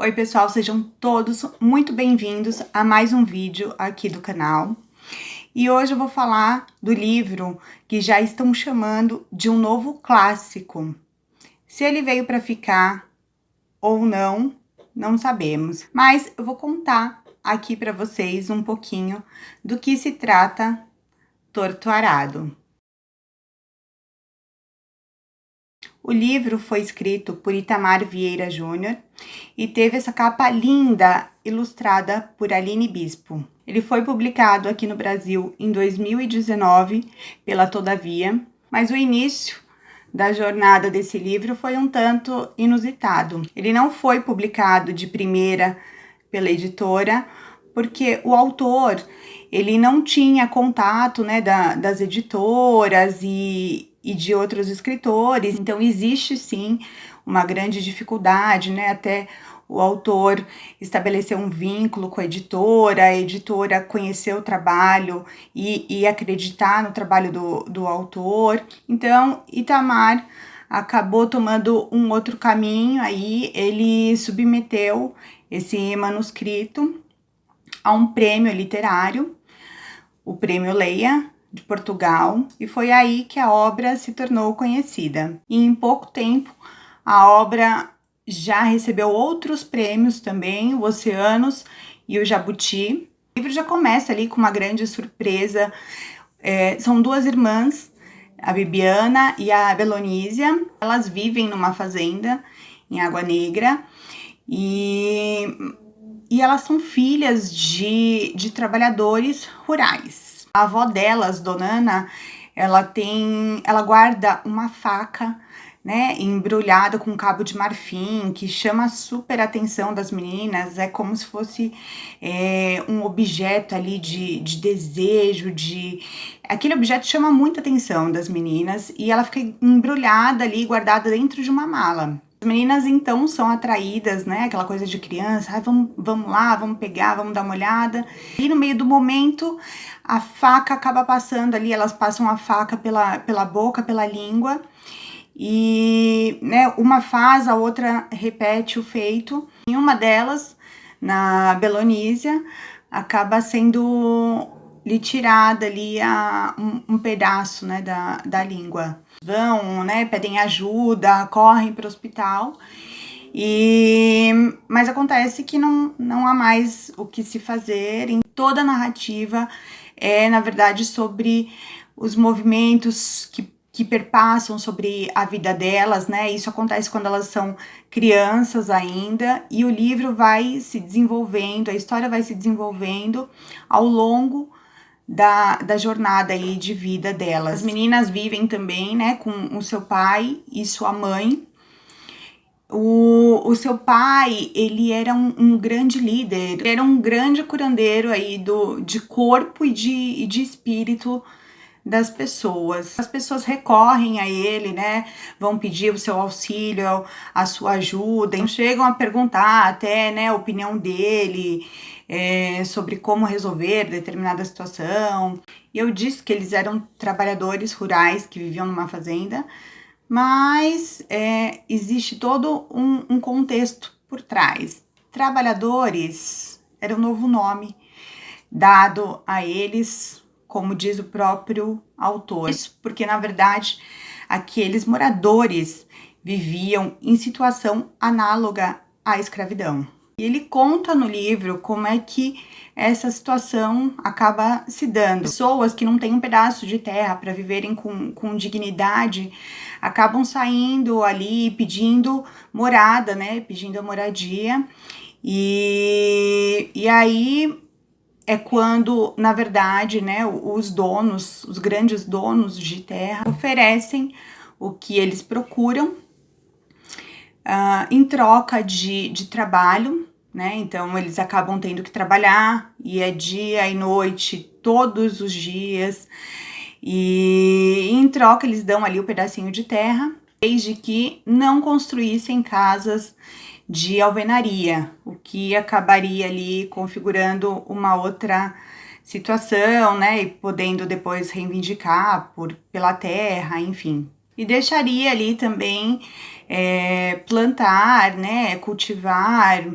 Oi pessoal, sejam todos muito bem-vindos a mais um vídeo aqui do canal. E hoje eu vou falar do livro que já estão chamando de um novo clássico. Se ele veio para ficar ou não, não sabemos. Mas eu vou contar aqui para vocês um pouquinho do que se trata Torto Arado. O livro foi escrito por Itamar Vieira Júnior e teve essa capa linda, ilustrada por Aline Bispo. Ele foi publicado aqui no Brasil em 2019 pela Todavia, mas o início da jornada desse livro foi um tanto inusitado. Ele não foi publicado de primeira pela editora, porque o autor ele não tinha contato, né, das editoras e de outros escritores, então existe sim uma grande dificuldade, né, até o autor estabelecer um vínculo com a editora conhecer o trabalho e acreditar no trabalho do autor. Então, Itamar acabou tomando um outro caminho, aí ele submeteu esse manuscrito a um prêmio literário, o Prêmio Leia, de Portugal, e foi aí que a obra se tornou conhecida. E em pouco tempo, a obra já recebeu outros prêmios também, o Oceanos e o Jabuti. O livro já começa ali com uma grande surpresa. São duas irmãs, a Bibiana e a Belonísia. Elas vivem numa fazenda em Água Negra e elas são filhas de trabalhadores rurais. A avó delas, Dona Ana, ela guarda uma faca, né, embrulhada com um cabo de marfim, que chama super atenção das meninas. É como se fosse um objeto ali de desejo, aquele objeto chama muita atenção das meninas, e ela fica embrulhada ali, guardada dentro de uma mala. As meninas, então, são atraídas, né, aquela coisa de criança, vamos lá, vamos pegar, vamos dar uma olhada. E no meio do momento, a faca acaba passando ali, elas passam a faca pela boca, pela língua, e, né, uma faz, a outra repete o feito. Em uma delas, na Belonísia, acaba sendo lhe tirada ali um pedaço, né, da língua. Vão, né, pedem ajuda, correm para o hospital, mas acontece que não há mais o que se fazer. Em toda a narrativa na verdade, sobre os movimentos que perpassam sobre a vida delas, né? Isso acontece quando elas são crianças ainda, e o livro vai se desenvolvendo, a história vai se desenvolvendo ao longo da jornada aí de vida delas. As meninas vivem também, né, com o seu pai e sua mãe. O seu pai, ele era um grande líder, ele era um grande curandeiro aí de corpo e de espírito das pessoas. As pessoas recorrem a ele, né, vão pedir o seu auxílio, a sua ajuda, e chegam a perguntar até, né, a opinião dele, sobre como resolver determinada situação. E eu disse que eles eram trabalhadores rurais que viviam numa fazenda, mas existe todo um contexto por trás. Trabalhadores era um novo nome dado a eles, como diz o próprio autor. Isso porque, na verdade, aqueles moradores viviam em situação análoga à escravidão. E ele conta no livro como é que essa situação acaba se dando. Pessoas que não têm um pedaço de terra para viverem com dignidade acabam saindo ali pedindo morada, né? Pedindo a moradia. E aí é quando, na verdade, né, os donos, os grandes donos de terra, oferecem o que eles procuram em troca de trabalho, né? Então eles acabam tendo que trabalhar, e é dia e noite, todos os dias, e em troca eles dão ali o pedacinho de terra, desde que não construíssem casas de alvenaria, o que acabaria ali configurando uma outra situação, né, e podendo depois reivindicar pela terra, enfim. E deixaria ali também plantar, né, cultivar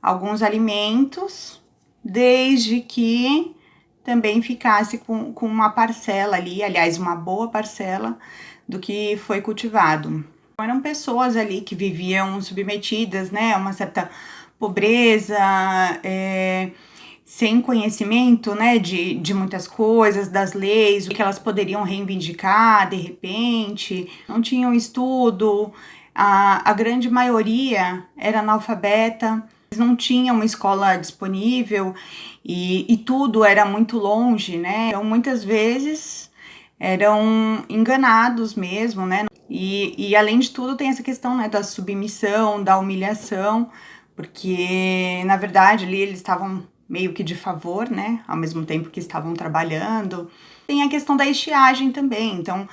alguns alimentos, desde que também ficasse com uma parcela ali, aliás, uma boa parcela do que foi cultivado. Eram pessoas ali que viviam submetidas, né, a uma certa pobreza, sem conhecimento, né, de muitas coisas, das leis, o que elas poderiam reivindicar de repente, não tinham estudo, a grande maioria era analfabeta, não tinha uma escola disponível e tudo era muito longe, né, então muitas vezes eram enganados mesmo, né, e além de tudo tem essa questão, né, da submissão, da humilhação, porque na verdade ali eles estavam meio que de favor, né, ao mesmo tempo que estavam trabalhando. Tem a questão da estiagem também, então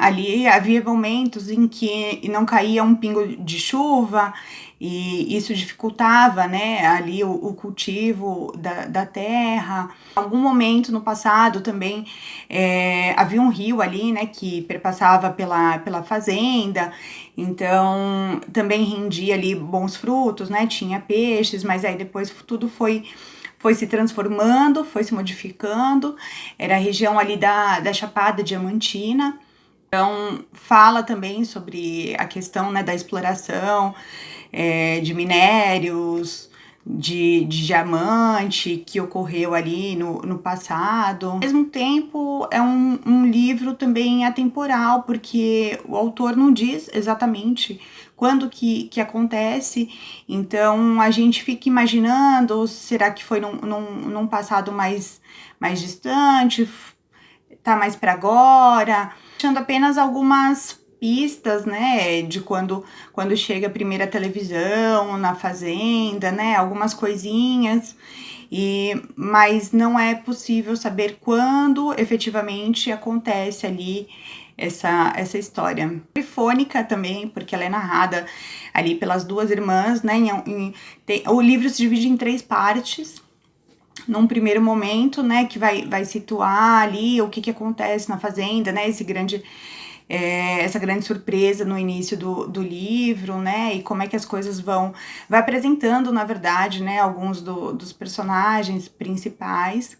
ali havia momentos em que não caía um pingo de chuva e isso dificultava, né, ali o cultivo da terra. Em algum momento no passado também havia um rio ali, né, que perpassava pela fazenda, então também rendia ali bons frutos, né, tinha peixes, mas aí depois tudo foi se transformando, foi se modificando. Era a região ali da Chapada Diamantina. Então, fala também sobre a questão, né, da exploração de minérios, de diamante que ocorreu ali no passado. Ao mesmo tempo, é um livro também atemporal, porque o autor não diz exatamente quando que acontece, então a gente fica imaginando, será que foi num passado mais distante, tá mais para agora, achando apenas algumas pistas, né, de quando chega a primeira televisão na fazenda, né, algumas coisinhas, mas não é possível saber quando efetivamente acontece ali essa história. Trifônica também, porque ela é narrada ali pelas duas irmãs, né, o livro se divide em 3 partes. Num primeiro momento, né, que vai situar ali o que acontece na fazenda, né, essa grande surpresa no início do livro, né, e como é que as coisas vai apresentando, na verdade, né, alguns dos personagens principais.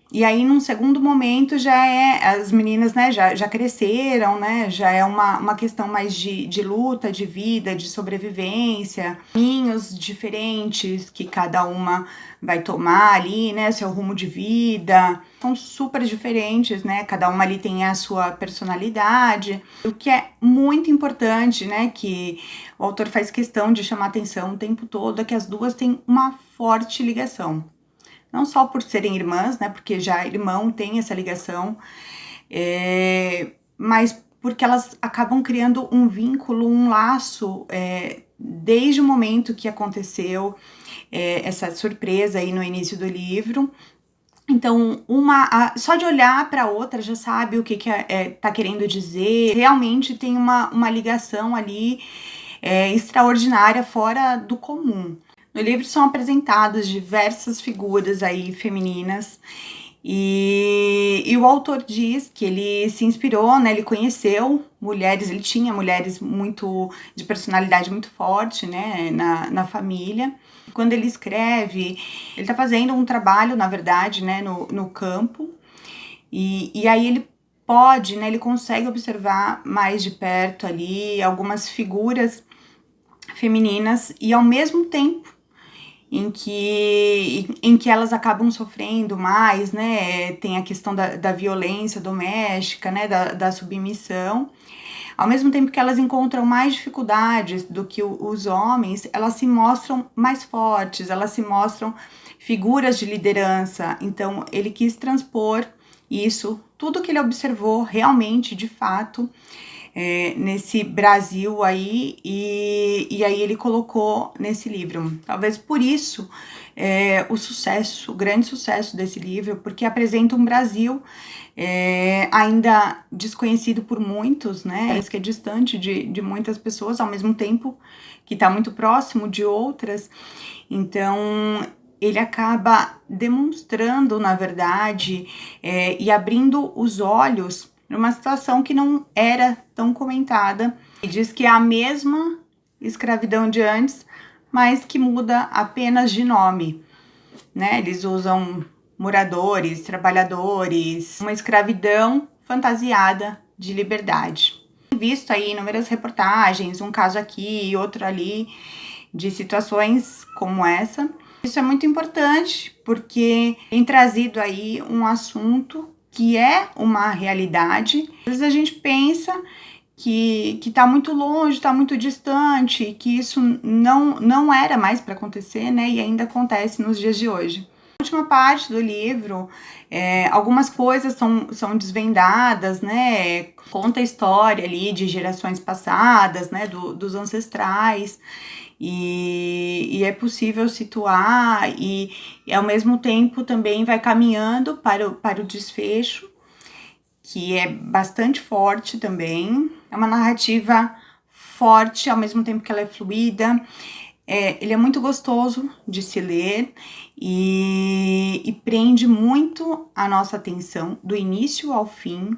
E aí, num segundo momento, as meninas, né, já cresceram, né, já é uma questão mais de luta, de vida, de sobrevivência, caminhos diferentes que cada uma vai tomar ali, né, seu rumo de vida, são super diferentes, né, cada uma ali tem a sua personalidade, o que é muito importante, né, que o autor faz questão de chamar atenção o tempo todo, é que as duas têm uma forte ligação. Não só por serem irmãs, né, porque já irmão tem essa ligação, mas porque elas acabam criando um vínculo, um laço, desde o momento que aconteceu essa surpresa aí no início do livro. Então, só de olhar para a outra já sabe o que tá querendo dizer, realmente tem uma ligação ali extraordinária, fora do comum. No livro são apresentadas diversas figuras aí femininas e o autor diz que ele se inspirou, né, ele conheceu mulheres, ele tinha mulheres de personalidade muito forte, né, na família. Quando ele escreve, ele tá fazendo um trabalho, na verdade, né, no campo e aí ele pode, né, ele consegue observar mais de perto ali algumas figuras femininas e ao mesmo tempo em que elas acabam sofrendo mais, né, tem a questão da violência doméstica, né, da submissão, ao mesmo tempo que elas encontram mais dificuldades do que os homens, elas se mostram mais fortes, elas se mostram figuras de liderança, então ele quis transpor isso, tudo que ele observou realmente, de fato, nesse Brasil aí, e aí ele colocou nesse livro. Talvez por isso o grande sucesso desse livro, porque apresenta um Brasil ainda desconhecido por muitos, né? Parece que é distante de muitas pessoas, ao mesmo tempo que está muito próximo de outras. Então, ele acaba demonstrando, na verdade, e abrindo os olhos numa situação que não era tão comentada. E diz que é a mesma escravidão de antes, mas que muda apenas de nome, né? Eles usam moradores, trabalhadores, uma escravidão fantasiada de liberdade. Visto aí inúmeras reportagens, um caso aqui e outro ali, de situações como essa. Isso é muito importante porque tem trazido aí um assunto que é uma realidade. Às vezes a gente pensa que tá muito longe, tá muito distante, que isso não era mais para acontecer, né? E ainda acontece nos dias de hoje. Na última parte do livro, algumas coisas são desvendadas, né? Conta a história ali de gerações passadas, né? Dos ancestrais. E é possível situar e ao mesmo tempo também vai caminhando para o desfecho, que é bastante forte também. É uma narrativa forte, ao mesmo tempo que ela é fluida. Ele é muito gostoso de se ler e prende muito a nossa atenção do início ao fim.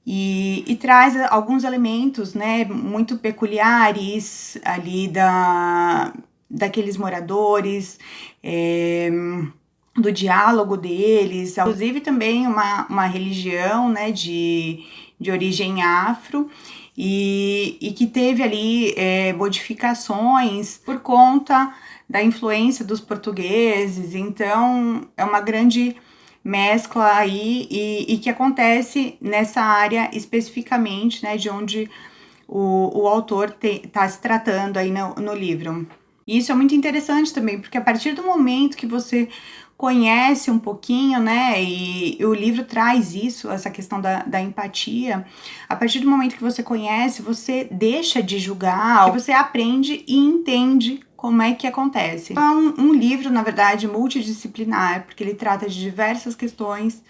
E traz alguns elementos, né, muito peculiares ali daqueles moradores, do diálogo deles, inclusive também uma religião, né, de origem afro, e que teve ali modificações por conta da influência dos portugueses. Então é uma grande mescla aí e que acontece nessa área especificamente, né, de onde o autor tá se tratando aí no livro. E isso é muito interessante também, porque a partir do momento que você conhece um pouquinho, né, e o livro traz isso, essa questão da empatia, a partir do momento que você conhece, você deixa de julgar, você aprende e entende como é que acontece. É um livro, na verdade, multidisciplinar, porque ele trata de diversas questões,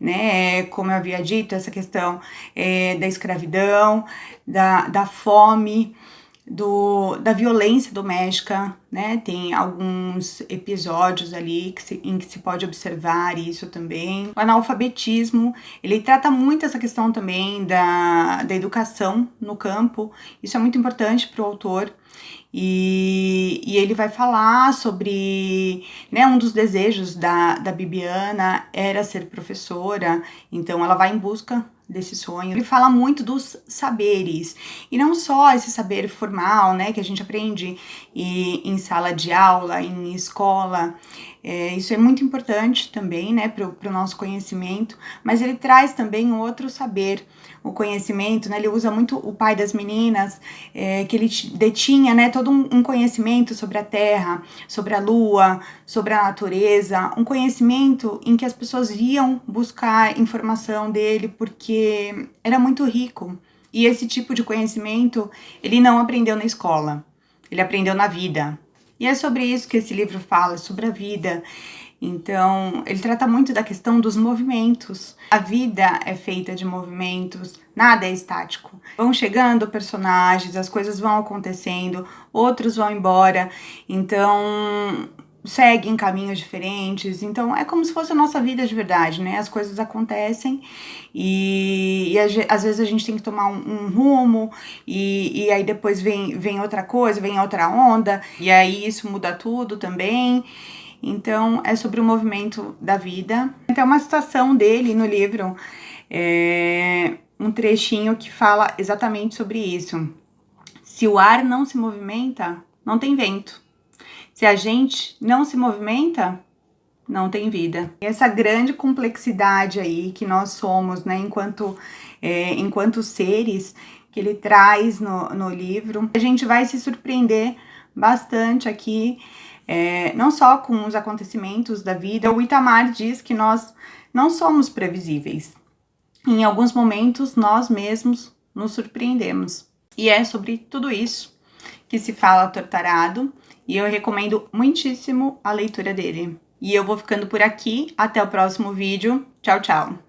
né, como eu havia dito, essa questão da escravidão, da fome, da violência doméstica, né? Tem alguns episódios ali em que se pode observar isso também. O analfabetismo, ele trata muito essa questão também da educação no campo. Isso é muito importante para o autor. E ele vai falar sobre, né, um dos desejos da Bibiana era ser professora, então ela vai em busca desse sonho. Ele fala muito dos saberes, e não só esse saber formal, né, que a gente aprende em sala de aula, em escola. Isso é muito importante também, né, para o nosso conhecimento, mas ele traz também outro saber, o conhecimento, né, ele usa muito o pai das meninas, que ele detinha, né, todo um conhecimento sobre a terra, sobre a lua, sobre a natureza, um conhecimento em que as pessoas iam buscar informação dele porque era muito rico. E esse tipo de conhecimento ele não aprendeu na escola, ele aprendeu na vida. E é sobre isso que esse livro fala, sobre a vida. Então, ele trata muito da questão dos movimentos. A vida é feita de movimentos, nada é estático. Vão chegando personagens, as coisas vão acontecendo, outros vão embora, então seguem caminhos diferentes. Então, é como se fosse a nossa vida de verdade, né? As coisas acontecem e às vezes a gente tem que tomar um rumo e aí depois vem outra coisa, vem outra onda, e aí isso muda tudo também. Então, é sobre o movimento da vida. Tem uma citação dele no livro, um trechinho que fala exatamente sobre isso. Se o ar não se movimenta, não tem vento. Se a gente não se movimenta, não tem vida. E essa grande complexidade aí que nós somos, né, enquanto seres, que ele traz no livro, a gente vai se surpreender bastante aqui, não só com os acontecimentos da vida. O Itamar diz que nós não somos previsíveis. Em alguns momentos, nós mesmos nos surpreendemos. E é sobre tudo isso que se fala Tortarado, e eu recomendo muitíssimo a leitura dele. E eu vou ficando por aqui, até o próximo vídeo. Tchau, tchau!